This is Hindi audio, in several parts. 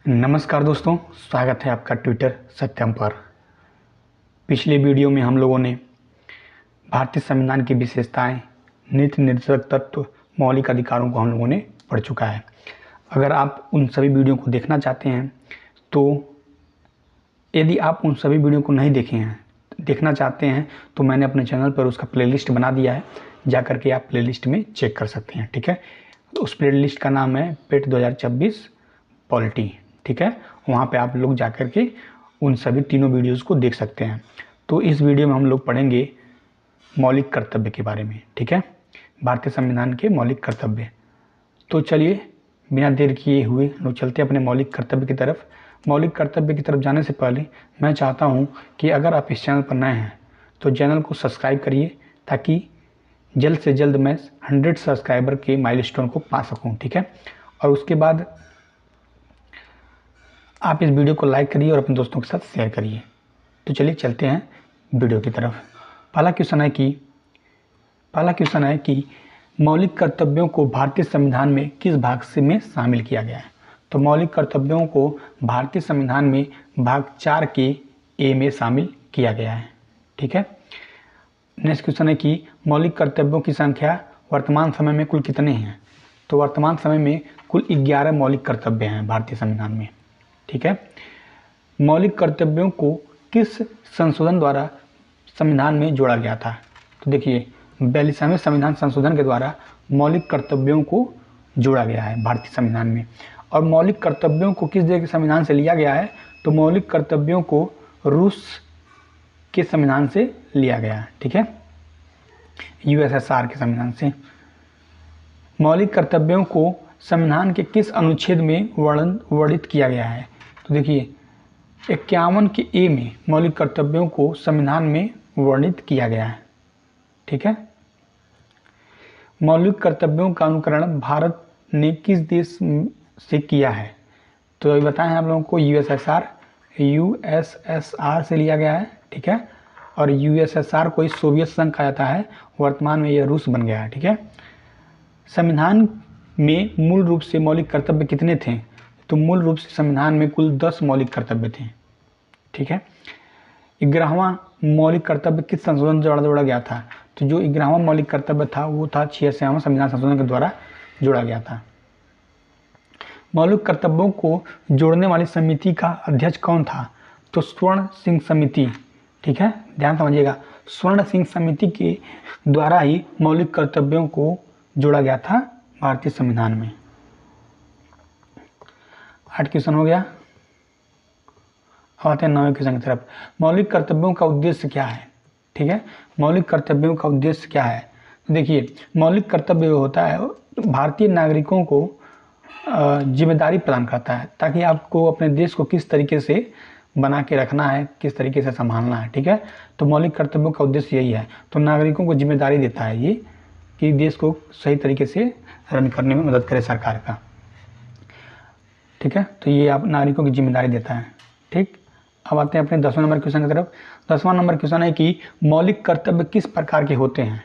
नमस्कार दोस्तों, स्वागत है आपका ट्विटर सत्यम पर। पिछले वीडियो में हम लोगों ने भारतीय संविधान की विशेषताएं, नीति निर्देशक तत्व, मौलिक अधिकारों को हम लोगों ने पढ़ चुका है। अगर आप उन सभी वीडियो को देखना चाहते हैं तो यदि आप उन सभी वीडियो को नहीं देखे हैं, देखना चाहते हैं तो मैंने अपने चैनल पर उसका प्लेलिस्ट बना दिया है, जा कर के आप प्लेलिस्ट में चेक कर सकते हैं। ठीक है, तो उस प्लेलिस्ट का नाम है पेट 2024 पॉलिटी। ठीक है, वहाँ पे आप लोग जा कर के उन सभी तीनों वीडियोज़ को देख सकते हैं। तो इस वीडियो में हम लोग पढ़ेंगे मौलिक कर्तव्य के बारे में। ठीक है, भारतीय संविधान के मौलिक कर्तव्य। तो चलिए बिना देर किए हुए लोग चलते हैं अपने मौलिक कर्तव्य की तरफ। मौलिक कर्तव्य की तरफ जाने से पहले मैं चाहता हूँ कि अगर आप इस चैनल पर नए हैं तो चैनल को सब्सक्राइब करिए, ताकि जल्द से जल्द मैं 100 सब्सक्राइबर के माइलस्टोन को पा सकूँ। ठीक है, और उसके बाद आप इस वीडियो को लाइक करिए और अपने दोस्तों के साथ शेयर करिए। तो चलिए चलते हैं वीडियो की तरफ। पहला क्वेश्चन है कि मौलिक कर्तव्यों को भारतीय संविधान में किस भाग से में शामिल किया गया है। तो मौलिक कर्तव्यों को भारतीय संविधान में भाग 4 के ए में शामिल किया गया है। ठीक है, नेक्स्ट क्वेश्चन है कि मौलिक कर्तव्यों की संख्या वर्तमान समय में कुल कितने हैं। तो वर्तमान समय में कुल 11 मौलिक कर्तव्य हैं भारतीय संविधान में। ठीक है, मौलिक कर्तव्यों को किस संशोधन द्वारा संविधान में जोड़ा गया था। तो देखिए 42वें संविधान संशोधन के द्वारा मौलिक कर्तव्यों को जोड़ा गया है भारतीय संविधान में। और मौलिक कर्तव्यों को किस देश के संविधान से लिया गया है। तो मौलिक कर्तव्यों को रूस के संविधान से लिया गया है। ठीक है, यूएसएसआर के संविधान से। मौलिक कर्तव्यों को संविधान के किस अनुच्छेद में वर्णित किया गया है। तो देखिए 51 के ए में मौलिक कर्तव्यों को संविधान में वर्णित किया गया है। ठीक है, मौलिक कर्तव्यों का अनुकरण भारत ने किस देश से किया है। तो अभी बताएं आप लोगों को यूएसएसआर से लिया गया है। ठीक है, और यूएसएसआर को सोवियत संघ कहा जाता है, वर्तमान में यह रूस बन गया है। ठीक है, संविधान में मूल रूप से मौलिक कर्तव्य कितने थे। तो मूल रूप से संविधान में कुल 10 मौलिक कर्तव्य थे। ठीक है, 11वां मौलिक कर्तव्य किस संशोधन द्वारा जोड़ा गया था। तो जो 11वां मौलिक कर्तव्य था वो था 86वां संविधान संशोधन के द्वारा जोड़ा गया था। मौलिक कर्तव्यों को जोड़ने वाली समिति का अध्यक्ष कौन था। तो स्वर्ण सिंह समिति। ठीक है, ध्यान समझिएगा, स्वर्ण सिंह समिति के द्वारा ही मौलिक कर्तव्यों को जोड़ा गया था भारतीय संविधान में। 8 क्वेश्चन हो गया। अब आते हैं 9वें क्वेश्चन की तरफ। मौलिक कर्तव्यों का उद्देश्य क्या है। ठीक है, मौलिक कर्तव्यों का उद्देश्य क्या है। तो देखिए मौलिक कर्तव्य होता है भारतीय नागरिकों को जिम्मेदारी प्रदान करता है, ताकि आपको अपने देश को किस तरीके से बना के रखना है, किस तरीके से संभालना है। ठीक है, तो मौलिक कर्तव्यों का उद्देश्य यही है। तो नागरिकों को जिम्मेदारी देता है ये कि देश को सही तरीके से रन करने में मदद करे सरकार का। ठीक है, तो ये आप नागरिकों की जिम्मेदारी देता है। ठीक, अब आते हैं अपने 10वें नंबर क्वेश्चन की तरफ। 10वां नंबर क्वेश्चन है कि मौलिक कर्तव्य किस प्रकार के होते हैं।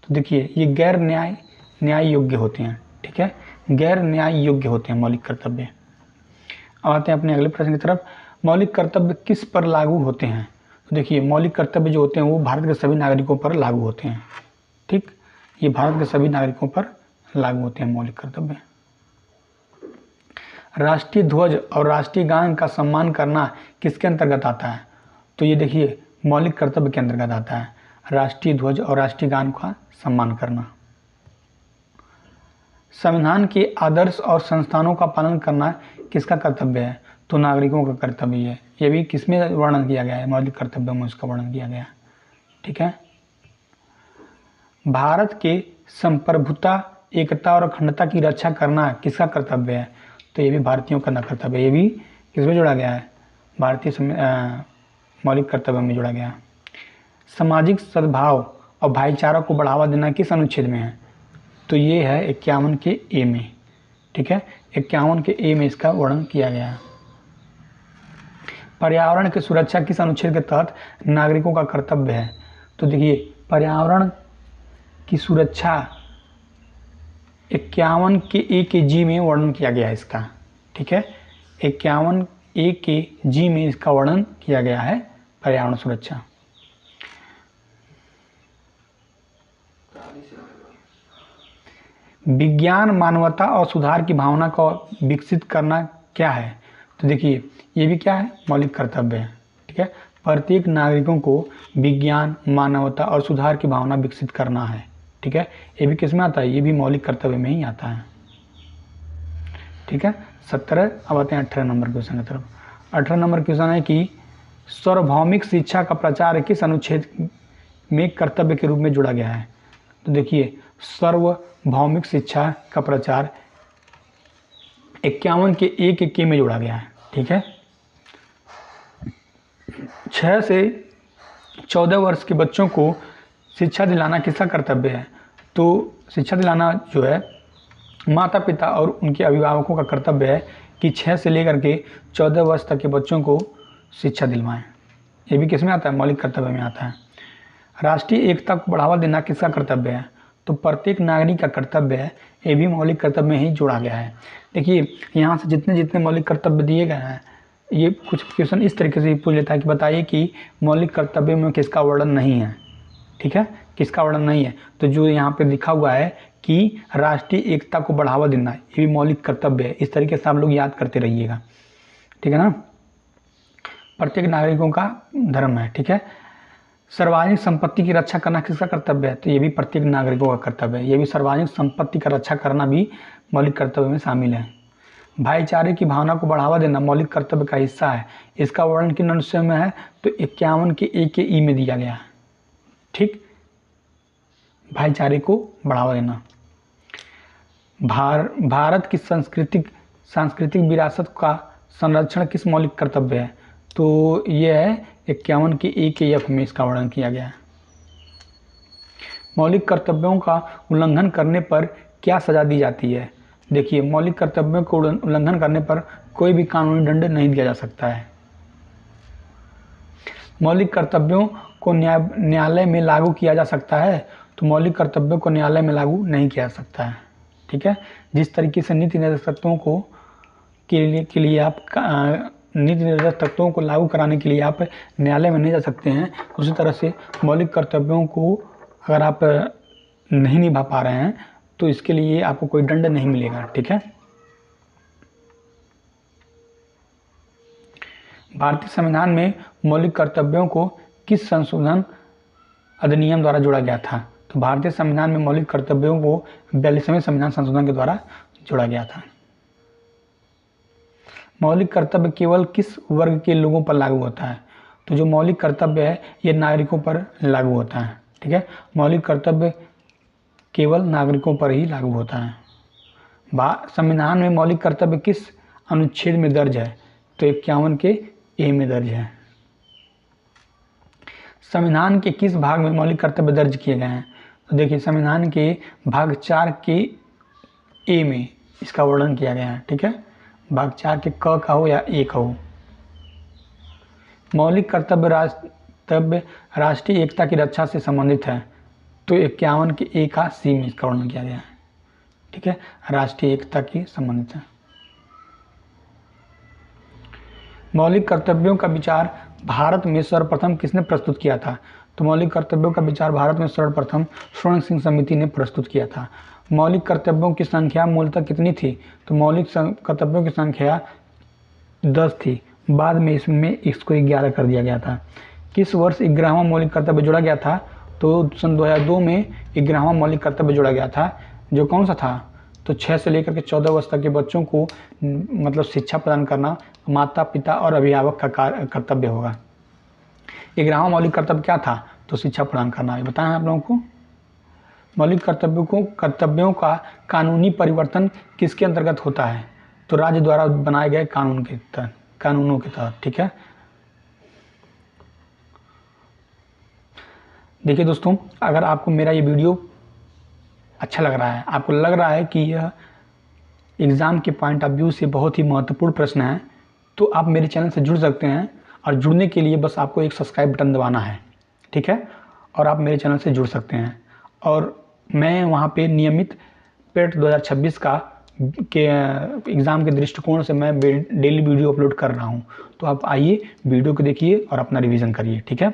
तो देखिए ये गैर न्याय योग्य होते हैं। ठीक है, गैर न्याय योग्य होते हैं मौलिक कर्तव्य। अब आते हैं अपने अगले प्रश्न की तरफ। मौलिक कर्तव्य किस पर लागू होते हैं। तो देखिए मौलिक कर्तव्य जो होते हैं वो भारत के सभी नागरिकों पर लागू होते हैं। ठीक, ये भारत के सभी नागरिकों पर लागू होते हैं मौलिक कर्तव्य। राष्ट्रीय ध्वज और राष्ट्रीय गान का सम्मान करना किसके अंतर्गत आता है। तो ये देखिए मौलिक कर्तव्य के अंतर्गत आता है, राष्ट्रीय ध्वज और राष्ट्रीय गान का सम्मान करना। संविधान के आदर्श और संस्थानों का पालन करना किसका कर्तव्य है। तो नागरिकों का कर्तव्य है। ये भी किसमें वर्णन किया गया है, मौलिक कर्तव्यों में उसका वर्णन किया गया है। ठीक है, भारत के संप्रभुता, एकता और अखंडता की रक्षा करना किसका कर्तव्य है। तो ये भी भारतीयों का कर्तव्य है। ये भी किसमें जोड़ा गया है, भारतीय मौलिक कर्तव्य में जोड़ा गया है। सामाजिक सद्भाव और भाईचारा को बढ़ावा देना किस अनुच्छेद में है। तो ये है 51 के ए में। ठीक है, 51 के ए में इसका वर्णन किया गया है। पर्यावरण की सुरक्षा किस अनुच्छेद के तहत नागरिकों का कर्तव्य है। तो देखिए पर्यावरण की सुरक्षा 51 के ए के जी में वर्णन किया गया है इसका। ठीक है, 51A के जी में इसका वर्णन किया गया है, पर्यावरण सुरक्षा। विज्ञान, मानवता और सुधार की भावना को विकसित करना क्या है? तो देखिए, ये भी क्या है? मौलिक कर्तव्य है। ठीक है, प्रत्येक नागरिकों को विज्ञान, मानवता और सुधार की भावना विकसित करना है। ठीक है, ये भी किस में आता है? ये भी मौलिक कर्तव्य में ही आता है। ठीक है, 17। अब आते हैं 18 नंबर क्वेश्चन की तरफ। 18 नंबर क्वेश्चन है कि सार्वभौमिक शिक्षा का प्रचार किस अनुच्छेद में कर्तव्य के रूप में जोड़ा गया है? तो देखिए, सार्वभौमिक शिक्षा का प्रचार 51 के A में जोड़ा गया है। ठीक है, 6 से 14 वर्ष के बच्चों को शिक्षा दिलाना किसका कर्तव्य है? तो शिक्षा दिलाना जो है माता पिता और उनके अभिभावकों का कर्तव्य है कि 6 से लेकर के 14 वर्ष तक के बच्चों को शिक्षा दिलवाएं। ये भी किस में आता है? मौलिक कर्तव्य में आता है। राष्ट्रीय एकता को बढ़ावा देना किसका कर्तव्य है? तो प्रत्येक नागरिक का कर्तव्य है। ये भी मौलिक कर्तव्य में ही जोड़ा गया है। देखिए, यहाँ से जितने जितने मौलिक कर्तव्य दिए गए हैं, ये कुछ क्वेश्चन इस तरीके से पूछ लेता है कि बताइए कि मौलिक कर्तव्य में किसका वर्णन नहीं है। ठीक है, किसका वर्णन नहीं है? तो जो यहाँ पे लिखा हुआ है कि राष्ट्रीय एकता को बढ़ावा देना, ये भी मौलिक कर्तव्य है। इस तरीके से आप लोग याद करते रहिएगा। ठीक है ना, प्रत्येक नागरिकों का धर्म है। ठीक है, सार्वजनिक संपत्ति की रक्षा करना किसका कर्तव्य है? तो ये भी प्रत्येक नागरिकों का कर्तव्य है। ये भी सार्वजनिक संपत्ति का रक्षा करना भी मौलिक कर्तव्य में शामिल है। भाईचारे की भावना को बढ़ावा देना मौलिक कर्तव्य का हिस्सा है। इसका वर्णन किन अनुच्छेद में है? तो 51 के A के E में दिया गया है। ठीक, भाईचारे को बढ़ावा देना। भारत की सांस्कृतिक विरासत का संरक्षण किस मौलिक कर्तव्य है? तो यह है 51 के A के F में इसका वर्णन किया गया है। मौलिक कर्तव्यों का उल्लंघन करने पर क्या सजा दी जाती है? देखिए, मौलिक कर्तव्यों को उल्लंघन करने पर कोई भी कानूनी दंड नहीं दिया जा सकता है। मौलिक कर्तव्यों को न्यायालय में लागू किया जा सकता है? तो मौलिक कर्तव्यों को न्यायालय में लागू नहीं किया जा सकता है। ठीक है, जिस तरीके से नीति निर्देशक तत्वों को के लिए आप नीति निर्देशक तत्वों को लागू कराने के लिए आप न्यायालय में नहीं जा सकते हैं, उसी तरह से मौलिक कर्तव्यों को अगर आप नहीं निभा पा रहे हैं तो इसके लिए आपको कोई दंड नहीं मिलेगा। ठीक है, भारतीय संविधान में मौलिक कर्तव्यों को किस संशोधन अधिनियम द्वारा जोड़ा गया था? तो भारतीय संविधान में मौलिक कर्तव्यों को 42वें संविधान संशोधन के द्वारा जोड़ा गया था। मौलिक कर्तव्य केवल किस वर्ग के लोगों पर लागू होता है? तो जो मौलिक कर्तव्य है ये नागरिकों पर लागू होता है। ठीक है, मौलिक कर्तव्य केवल नागरिकों पर ही लागू होता है। संविधान में मौलिक कर्तव्य किस अनुच्छेद में दर्ज है? तो 51 के A में दर्ज है। संविधान के किस भाग में मौलिक कर्तव्य दर्ज किए गए हैं? तो देखिए, संविधान के भाग 4 के A में इसका वर्णन किया गया है। ठीक है, भाग 4 के क का हो या A का हो। मौलिक कर्तव्य राष्ट्रीय एकता की रक्षा से संबंधित है। तो 51 के A का C में इसका वर्णन किया गया है। ठीक है, राष्ट्रीय एकता की संबंधित है। मौलिक कर्तव्यों का विचार भारत में सर्वप्रथम किसने प्रस्तुत किया था? तो मौलिक कर्तव्यों का विचार भारत में सर्वप्रथम स्वर्ण सिंह समिति ने प्रस्तुत किया था। मौलिक कर्तव्यों की संख्या मूलतः कितनी थी? तो मौलिक कर्तव्यों की संख्या 10 थी, बाद में इसमें इसको 11 कर दिया गया था। किस वर्ष 11वां मौलिक कर्तव्य जोड़ा गया था? तो सन 2002 में 11वां मौलिक कर्तव्य जोड़ा गया था, जो कौन सा था? तो 6 से लेकर के 14 वर्ष तक के बच्चों को मतलब शिक्षा प्रदान करना माता पिता और अभिभावक का कर्तव्य होगा। 11वां मौलिक कर्तव्य क्या था? तो शिक्षा प्रदान करना। बताएं आप लोगों को। मौलिक कर्तव्यों का कानूनी परिवर्तन किसके अंतर्गत होता है? तो राज्य द्वारा बनाए गए कानूनों के तहत। ठीक है, देखिए दोस्तों, अगर आपको मेरा ये वीडियो अच्छा लग रहा है, आपको लग रहा है कि यह एग्ज़ाम के पॉइंट ऑफ व्यू से बहुत ही महत्वपूर्ण प्रश्न है, तो आप मेरे चैनल से जुड़ सकते हैं। और जुड़ने के लिए बस आपको एक सब्सक्राइब बटन दबाना है। ठीक है, और आप मेरे चैनल से जुड़ सकते हैं। और मैं वहाँ पे नियमित पेट 2026 का के एग्ज़ाम के दृष्टिकोण से मैं डेली वीडियो अपलोड कर रहा हूँ। तो आप आइए वीडियो को देखिए और अपना रिवीजन करिए, ठीक है।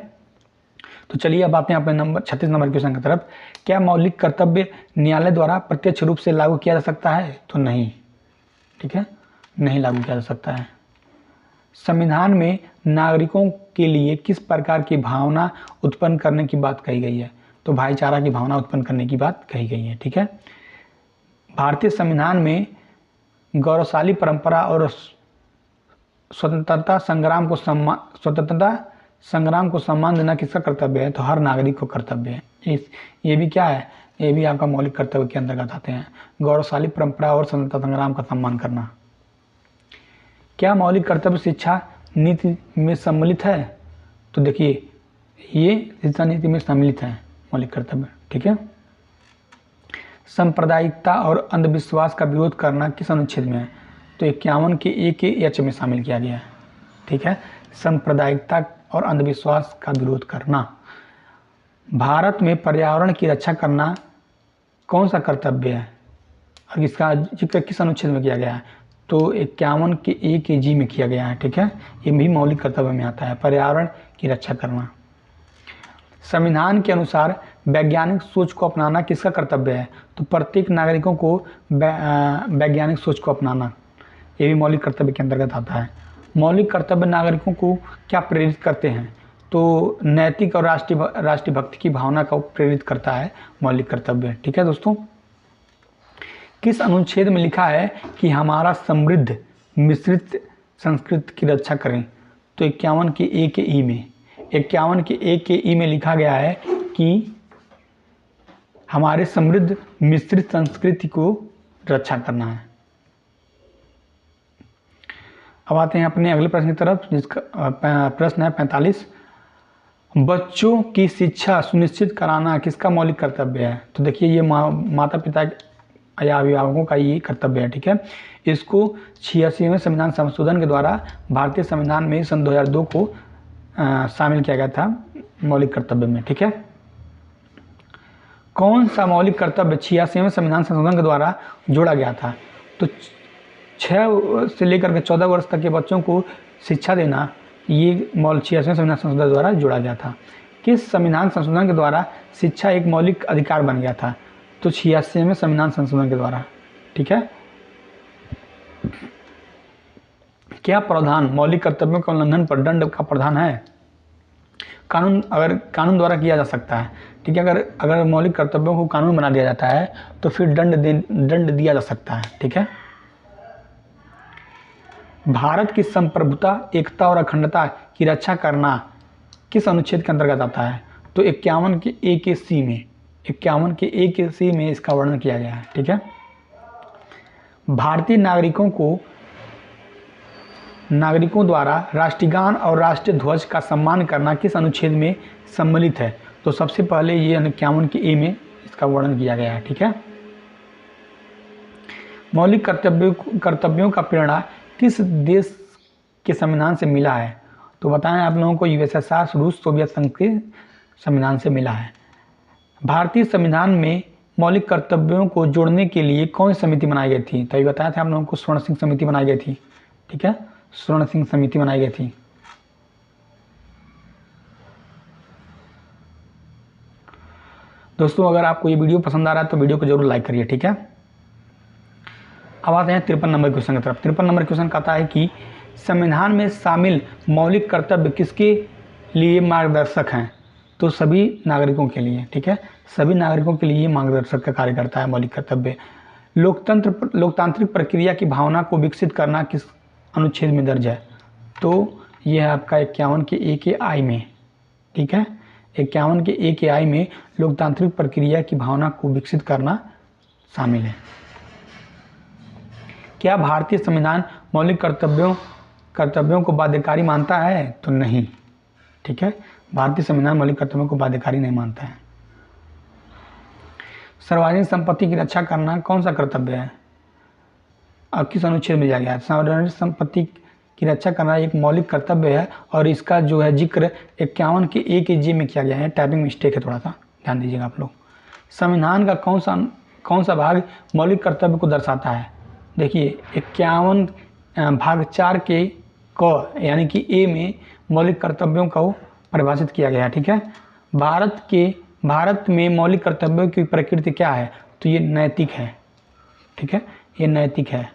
तो चलिए अब आते हैं अपने नंबर 36 नंबर क्वेश्चन की तरफ। क्या मौलिक कर्तव्य न्यायालय द्वारा प्रत्यक्ष रूप से लागू किया जा सकता है? तो नहीं, ठीक है, नहीं लागू किया जा सकता है। संविधान में नागरिकों के लिए किस प्रकार की भावना उत्पन्न करने की बात कही गई है? तो भाईचारा की भावना उत्पन्न करने की बात कही गई है, ठीक है। भारतीय संविधान में गौरवशाली परंपरा और स्वतंत्रता संग्राम को सम्मान देना किसका कर्तव्य है? तो हर नागरिक को कर्तव्य है। ये भी क्या है? ये भी आपका मौलिक कर्तव्य के अंतर्गत आते हैं। गौरवशाली परंपरा और स्वतंत्रता संग्राम का सम्मान करना। क्या मौलिक कर्तव्य शिक्षा नीति में सम्मिलित है? तो देखिए ये शिक्षा नीति में सम्मिलित है मौलिक कर्तव्य, ठीक है। सांप्रदायिकता और अंधविश्वास का विरोध करना किस अनुच्छेद में है? तो 51 के ए के एच में शामिल किया गया है, ठीक है। सांप्रदायिकता और अंधविश्वास का विरोध करना। भारत में पर्यावरण की रक्षा करना कौन सा कर्तव्य है और इसका जिक्र किस अनुच्छेद में किया गया है? तो 51 के ए के जी में किया गया है, ठीक है। ये भी मौलिक कर्तव्य में आता है, पर्यावरण की रक्षा करना। संविधान के अनुसार वैज्ञानिक सोच को अपनाना किसका कर्तव्य है? तो प्रत्येक नागरिकों को वैज्ञानिक सोच को अपनाना, ये भी मौलिक कर्तव्य के अंतर्गत आता है। मौलिक कर्तव्य नागरिकों को क्या प्रेरित करते हैं? तो नैतिक और राष्ट्रीय भक्ति की भावना को प्रेरित करता है मौलिक कर्तव्य, ठीक है दोस्तों। किस अनुच्छेद में लिखा है कि हमारा समृद्ध मिश्रित संस्कृति की रक्षा करें? तो 51 के ए के ई में, 51 के ए के ई में लिखा गया है कि हमारे समृद्ध मिश्रित संस्कृति को रक्षा करना है। अब आते हैं अपने अगले प्रश्न की तरफ, जिसका प्रश्न है 45। बच्चों की शिक्षा सुनिश्चित कराना किसका मौलिक कर्तव्य है? तो देखिए ये माता पिता या अभिभावकों का ये कर्तव्य है, ठीक है। इसको 86वें संविधान संशोधन के द्वारा भारतीय संविधान में सन 2002 को शामिल किया गया था मौलिक कर्तव्य में, ठीक है। कौन सा मौलिक कर्तव्य 86वें संविधान संशोधन के द्वारा जोड़ा गया था? तो 6 से लेकर के 14 वर्ष तक के बच्चों को शिक्षा देना, ये 86वें संविधान संशोधन द्वारा जोड़ा गया था। किस संविधान संशोधन के द्वारा शिक्षा एक मौलिक अधिकार बन गया था? तो 86वें संविधान संशोधन के द्वारा, ठीक है। क्या प्रावधान मौलिक कर्तव्यों के उल्लंघन पर दंड का प्रावधान है? कानून द्वारा किया जा सकता है, ठीक है। अगर मौलिक कर्तव्यों को कानून बना दिया जाता है तो फिर दंड दिया जा सकता है, ठीक है। भारत की संप्रभुता, एकता और अखंडता की रक्षा करना किस अनुच्छेद के अंतर्गत आता है? तो 51 के ए के सी में, 51 के ए के सी में इसका वर्णन किया गया है, ठीक है। भारतीय नागरिकों द्वारा राष्ट्रगान और राष्ट्रीय ध्वज का सम्मान करना किस अनुच्छेद में सम्मिलित है? तो सबसे पहले ये 51 के ए में इसका वर्णन किया गया है, ठीक है। मौलिक कर्तव्यों का प्रेरणा किस देश के संविधान से मिला है? तो बताएं आप लोगों को यूएसएसआर, रूस, सोवियत संघ के संविधान से मिला है। भारतीय संविधान में मौलिक कर्तव्यों को जोड़ने के लिए कौन सी समिति बनाई गई थी? तो ये बताया था आप लोगों को स्वर्ण सिंह समिति बनाई गई थी, ठीक है। स्वर्ण सिंह समिति बनाई गई थी। दोस्तों अगर आपको ये वीडियो पसंद आ रहा है तो वीडियो को जरूर लाइक करिए, ठीक है। अब आते हैं 53 नंबर क्वेश्चन की तरफ। 53 नंबर क्वेश्चन कहता है कि संविधान में शामिल मौलिक कर्तव्य किसके लिए मार्गदर्शक हैं? तो सभी नागरिकों के लिए, ठीक है। सभी नागरिकों के लिए मार्गदर्शक का कार्य करता है मौलिक कर्तव्य। लोकतांत्रिक प्रक्रिया की भावना को विकसित करना किस अनुच्छेद में दर्ज है? तो यह है आपका 51 के ए के आई में, ठीक है। 51 के ए के आई में लोकतांत्रिक प्रक्रिया की भावना को विकसित करना शामिल है। क्या भारतीय संविधान मौलिक कर्तव्यों को बाध्यकारी मानता है? तो नहीं, ठीक है। भारतीय संविधान मौलिक कर्तव्यों को बाध्यकारी नहीं मानता है। सार्वजनिक संपत्ति की रक्षा करना कौन सा कर्तव्य है? अब किस अनुच्छेद में दिया गया है? सार्वजनिक संपत्ति की रक्षा करना एक मौलिक कर्तव्य है और इसका जो है जिक्र 51 के ए के जी में किया गया है। टाइपिंग मिस्टेक है, थोड़ा सा ध्यान दीजिएगा आप लोग। संविधान का कौन सा भाग मौलिक कर्तव्य को दर्शाता है? देखिए 51 भाग 4 के क यानी कि ए में मौलिक कर्तव्यों को परिभाषित किया गया है। ठीक है, भारत में मौलिक कर्तव्यों की प्रकृति क्या है? तो ये नैतिक है। ठीक है, ये नैतिक है।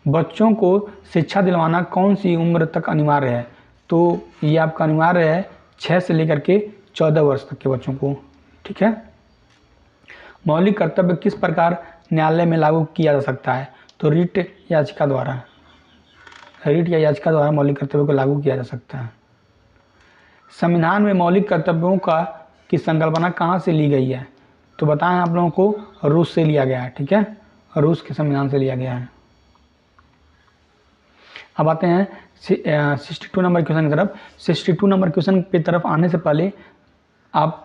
बच्चों को शिक्षा दिलवाना कौन सी उम्र तक अनिवार्य है? तो ये आपका अनिवार्य है 6 से लेकर के 14 वर्ष तक के बच्चों को। ठीक है, मौलिक कर्तव्य किस प्रकार न्यायालय में लागू किया जा सकता है? तो रिट या याचिका द्वारा मौलिक कर्तव्यों को लागू किया जा सकता है। संविधान में मौलिक कर्तव्यों की संकल्पना कहाँ से ली गई है? तो बताएं आप लोगों को, रूस से लिया गया है। ठीक है, रूस के संविधान से लिया गया है। अब आते हैं 62 नंबर क्वेश्चन की तरफ। 62 नंबर क्वेश्चन की तरफ आने से पहले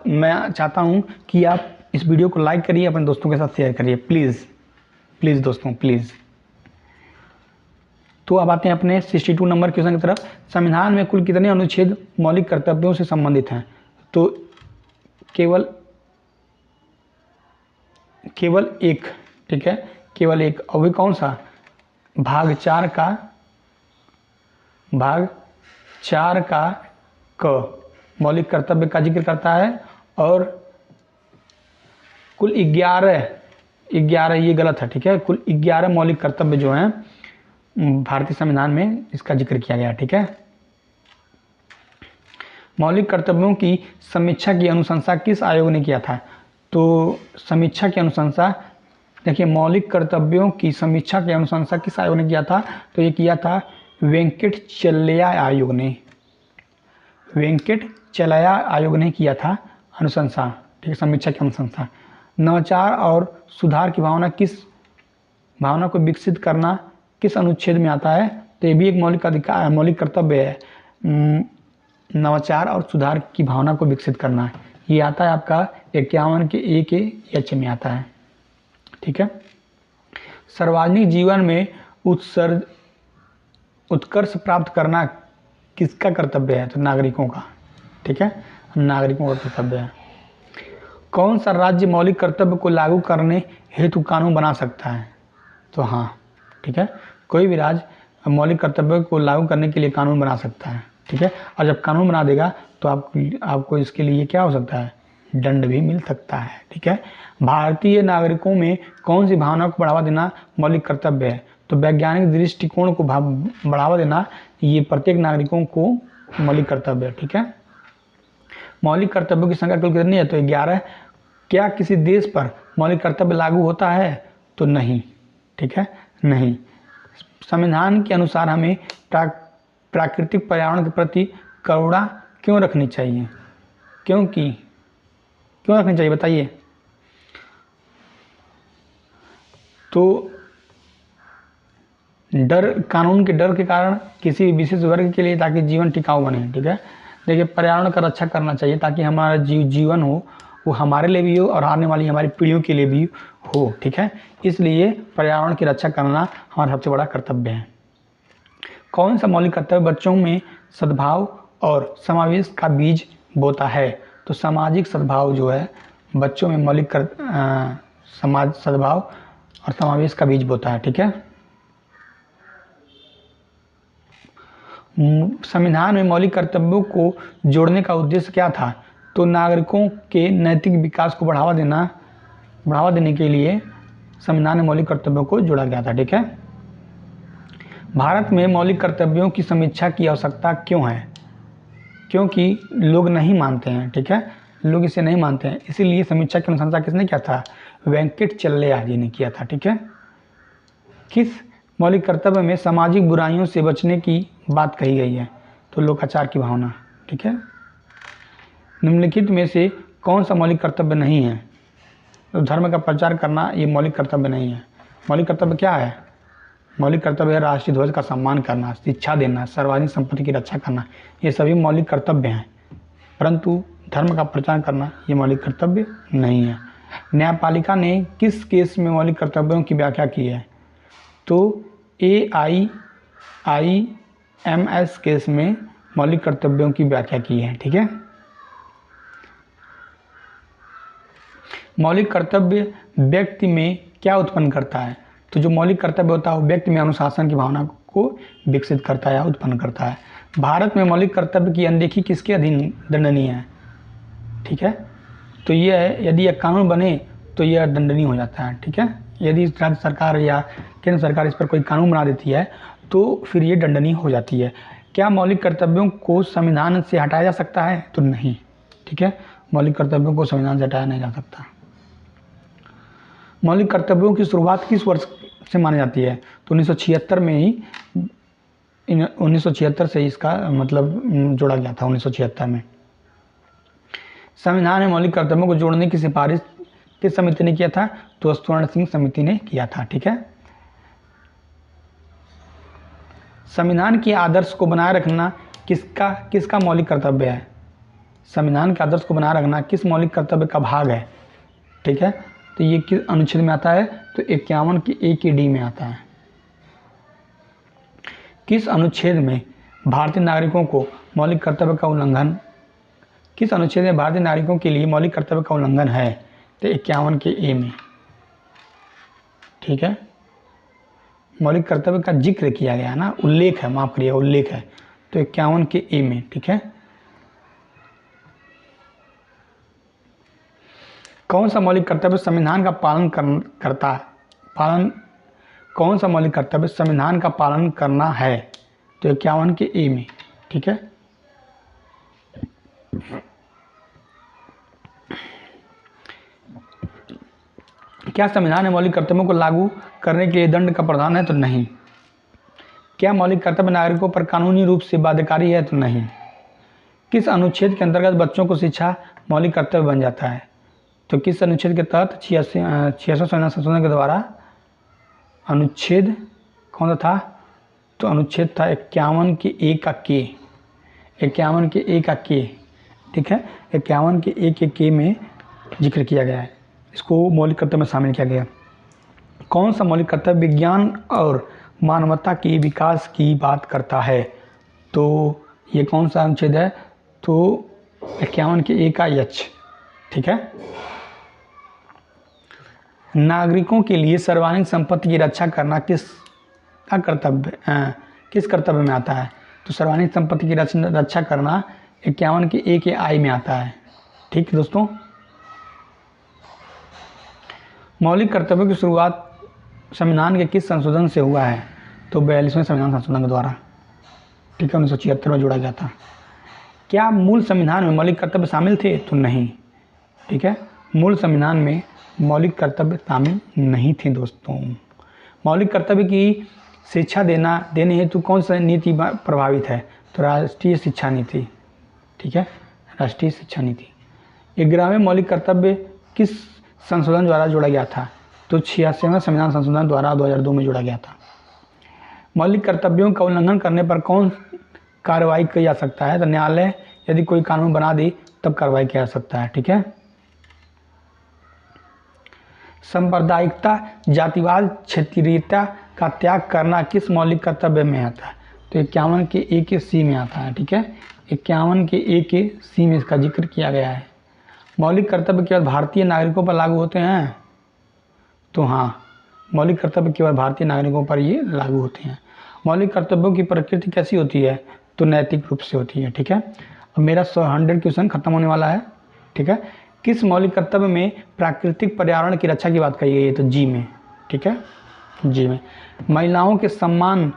मैं चाहता हूं कि आप इस वीडियो को लाइक करिए, अपने दोस्तों के साथ शेयर करिए, प्लीज़ दोस्तों, प्लीज़। तो अब आते हैं अपने 62 नंबर क्वेश्चन की तरफ। संविधान में कुल कितने अनुच्छेद मौलिक कर्तव्यों से संबंधित हैं? तो केवल एक। ठीक है, केवल एक। और वो कौन सा? भाग 4 का क मौलिक कर्तव्य का जिक्र करता है। और कुल 11, ये गलत है। ठीक है, कुल 11 मौलिक कर्तव्य जो हैं भारतीय संविधान में इसका जिक्र किया गया। ठीक है, मौलिक कर्तव्यों की समीक्षा की अनुशंसा किस आयोग ने किया था? तो समीक्षा की अनुशंसा, देखिए मौलिक कर्तव्यों की समीक्षा की अनुशंसा किस आयोग ने किया था? तो ये किया था वेंकटचलैया आयोग ने किया था अनुशंसा। ठीक है, समीक्षा की अनुशंसा। नवाचार और सुधार की भावना को विकसित करना किस अनुच्छेद में आता है? तो ये भी एक मौलिक कर्तव्य है। नवाचार और सुधार की भावना को विकसित करना, ये आता है आपका 51 के ए के एच में आता है। ठीक है, सार्वजनिक जीवन में उत्कर्ष प्राप्त करना किसका कर्तव्य है? तो नागरिकों का। ठीक है, नागरिकों का कर्तव्य है। कौन सा राज्य मौलिक कर्तव्य को लागू करने हेतु कानून बना सकता है? तो हाँ, ठीक है, कोई भी राज्य मौलिक कर्तव्य को लागू करने के लिए कानून बना सकता है। ठीक है, और जब कानून बना देगा तो आपको इसके लिए क्या हो सकता है? दंड भी मिल सकता है। ठीक है, भारतीय नागरिकों में कौन सी भावना को बढ़ावा देना मौलिक कर्तव्य है? तो वैज्ञानिक दृष्टिकोण को बढ़ावा देना, ये प्रत्येक नागरिकों को मौलिक कर्तव्य है। ठीक है, मौलिक कर्तव्यों की संख्या कुल कितनी है? तो 11। क्या किसी देश पर मौलिक कर्तव्य लागू होता है? तो नहीं। ठीक है, नहीं। संविधान के अनुसार हमें प्राकृतिक पर्यावरण के प्रति करुणा क्यों रखनी चाहिए? क्यों रखनी चाहिए बताइए? तो कानून के डर के कारण किसी विशेष वर्ग के लिए, ताकि जीवन टिकाऊ बने। ठीक है, देखिए पर्यावरण का रक्षा करना चाहिए ताकि हमारा जीवन हो वो हमारे लिए भी हो और आने वाली हमारी पीढ़ियों के लिए भी हो। ठीक है, इसलिए पर्यावरण की रक्षा करना हमारा सबसे बड़ा कर्तव्य है। कौन सा मौलिक कर्तव्य बच्चों में सद्भाव और समावेश का बीज बोता है? तो सामाजिक सद्भाव जो है बच्चों में समाज सद्भाव और समावेश का बीज बोता है। ठीक है, संविधान में मौलिक कर्तव्यों को जोड़ने का उद्देश्य क्या था? तो नागरिकों के नैतिक विकास को बढ़ावा देने के लिए संविधान में मौलिक कर्तव्यों को जोड़ा गया था। ठीक है, भारत में मौलिक कर्तव्यों की समीक्षा की आवश्यकता क्यों है? क्योंकि लोग नहीं मानते हैं। ठीक है, लोग इसे नहीं मानते हैं, इसीलिए समीक्षा की अनुशंसा किसने किया था? वेंकटचलैया जी ने किया था। ठीक है, किस मौलिक कर्तव्य में सामाजिक बुराइयों से बचने की बात कही गई है? तो लोकाचार की भावना। ठीक है, निम्नलिखित में से कौन सा मौलिक कर्तव्य नहीं है? तो धर्म का प्रचार करना ये मौलिक कर्तव्य नहीं है। मौलिक कर्तव्य क्या है? मौलिक कर्तव्य है राष्ट्रीय ध्वज का सम्मान करना, शिक्षा देना, सार्वजनिक संपत्ति की रक्षा करना, ये सभी मौलिक कर्तव्य हैं। परंतु धर्म का प्रचार करना ये मौलिक कर्तव्य नहीं है। न्यायपालिका ने किस केस में मौलिक कर्तव्यों की व्याख्या की है? तो AIIMS केस में मौलिक कर्तव्यों की व्याख्या की है। ठीक है, मौलिक कर्तव्य व्यक्ति में क्या उत्पन्न करता है? तो जो मौलिक कर्तव्य होता है वो व्यक्ति में अनुशासन की भावना को विकसित करता है या उत्पन्न करता है। भारत में मौलिक कर्तव्य की अनदेखी किसके अधीन दंडनीय है? ठीक है, तो ये है, यदि एक कानून बने तो यह दंडनीय हो जाता है। ठीक है, यदि राज्य सरकार या केंद्र सरकार इस पर कोई कानून बना देती है तो फिर ये दंडनीय हो जाती है। क्या मौलिक कर्तव्यों को संविधान से हटाया जा सकता है? तो नहीं। ठीक है, मौलिक कर्तव्यों को संविधान से हटाया नहीं जा सकता। मौलिक कर्तव्यों की शुरुआत किस वर्ष से मानी जाती है? तो 1976 में ही 1976 से इसका मतलब जोड़ा गया था, 1976 में। संविधान में मौलिक कर्तव्यों को जोड़ने की सिफारिश किस समिति ने किया था? तो स्वर्ण सिंह समिति ने किया था। ठीक है, संविधान के आदर्श को बनाए रखना किसका मौलिक कर्तव्य है? संविधान के आदर्श को बनाए रखना किस मौलिक कर्तव्य का भाग है? ठीक है, तो ये किस अनुच्छेद में आता है? तो 51 की ए के डी में आता है। किस अनुच्छेद में भारतीय नागरिकों को मौलिक कर्तव्य का उल्लंघन, किस अनुच्छेद में भारतीय नागरिकों के लिए मौलिक कर्तव्य का उल्लंघन है? तो 51 के ए में। ठीक है, मौलिक कर्तव्य का जिक्र किया गया है ना, उल्लेख है, माफ करिए उल्लेख है, तो 51 के ए में। ठीक है, कौन सा मौलिक कर्तव्य संविधान का पालन करता है? कौन सा मौलिक कर्तव्य संविधान का पालन करना है? तो 51 के ए में। ठीक है, क्या संविधान में मौलिक कर्तव्यों को लागू करने के लिए दंड का प्रावधान है? तो नहीं। क्या मौलिक कर्तव्य नागरिकों पर कानूनी रूप से बाध्यकारी है? तो नहीं। किस अनुच्छेद के अंतर्गत बच्चों को शिक्षा मौलिक कर्तव्य बन जाता है? तो किस अनुच्छेद के तहत? 66 संशोधन के द्वारा। अनुच्छेद कौन सा था? तो अनुच्छेद था 51 के ए का के, 51 के ए का के। ठीक है, 51 के ए के में जिक्र किया गया है, इसको मौलिक कर्तव्य में शामिल किया गया। कौन सा मौलिक कर्तव्य विज्ञान और मानवता के विकास की बात करता है? तो ये कौन सा अनुच्छेद है? तो 51 के ए का एच। ठीक है, नागरिकों के लिए सार्वजनिक संपत्ति की रक्षा करना किस कर्तव्य में आता है? तो सार्वजनिक संपत्ति की रक्षा करना 51 के ए के आई में आता है। ठीक है दोस्तों, मौलिक कर्तव्यों की शुरुआत संविधान के किस संशोधन से हुआ है? तो 42वें संविधान संशोधन के द्वारा। ठीक है, 1976 में जोड़ा गया था। क्या मूल संविधान में मौलिक कर्तव्य शामिल थे? तो नहीं। ठीक है, मूल संविधान में मौलिक कर्तव्य शामिल नहीं थे दोस्तों। मौलिक कर्तव्य की शिक्षा देने हेतु कौन सा नीति प्रभावित है? तो राष्ट्रीय शिक्षा नीति। ठीक है, राष्ट्रीय शिक्षा नीति। 11वें मौलिक कर्तव्य किस संशोधन द्वारा जोड़ा गया था? तो 86वें संविधान संशोधन द्वारा 2002 में जोड़ा गया था। मौलिक कर्तव्यों का उल्लंघन करने पर कौन कार्रवाई की जा सकता है? तो न्यायालय यदि कोई कानून बना दे तब कार्रवाई किया जा सकता है। ठीक है, सांप्रदायिकता, जातिवाद, क्षेत्रीयता का त्याग करना किस मौलिक कर्तव्य में आता है? तो 51 के ए के सी में आता है। ठीक है, 51 के ए के सी में इसका जिक्र किया गया है। मौलिक कर्तव्य केवल भारतीय नागरिकों पर लागू होते हैं? तो हाँ, मौलिक कर्तव्य केवल भारतीय नागरिकों पर ये लागू होते हैं। मौलिक कर्तव्यों की प्रकृति कैसी होती है? तो नैतिक रूप से होती है। ठीक है, अब मेरा 100 क्वेश्चन खत्म होने वाला है। ठीक है, किस मौलिक कर्तव्य में प्राकृतिक पर्यावरण की रक्षा की बात कही गई है? तो जी में। ठीक है, जी में। महिलाओं के सम्मान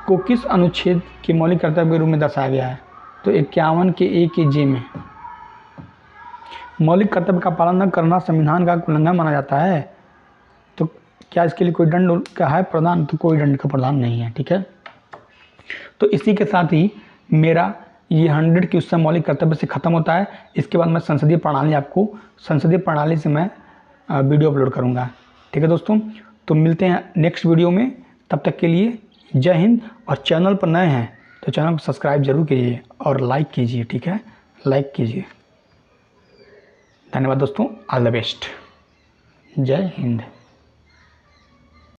को किस अनुच्छेद के मौलिक कर्तव्य के रूप में दर्शाया गया है? तो 51 के ए के जे में। मौलिक कर्तव्य का पालन न करना संविधान का उल्लंघन माना जाता है? तो क्या इसके लिए कोई दंड का है प्रावधान? तो कोई दंड का प्रावधान नहीं है। ठीक है, तो इसी के साथ ही मेरा ये 100 क्वेश्चन मौलिक कर्तव्य से ख़त्म होता है। इसके बाद मैं संसदीय प्रणाली से मैं वीडियो अपलोड करूँगा। ठीक है दोस्तों, तो मिलते हैं नेक्स्ट वीडियो में। तब तक के लिए जय हिंद। और चैनल पर नए हैं तो चैनल को सब्सक्राइब जरूर कीजिए और लाइक कीजिए। ठीक है, लाइक कीजिए। धन्यवाद दोस्तों, ऑल द बेस्ट। जय हिंद।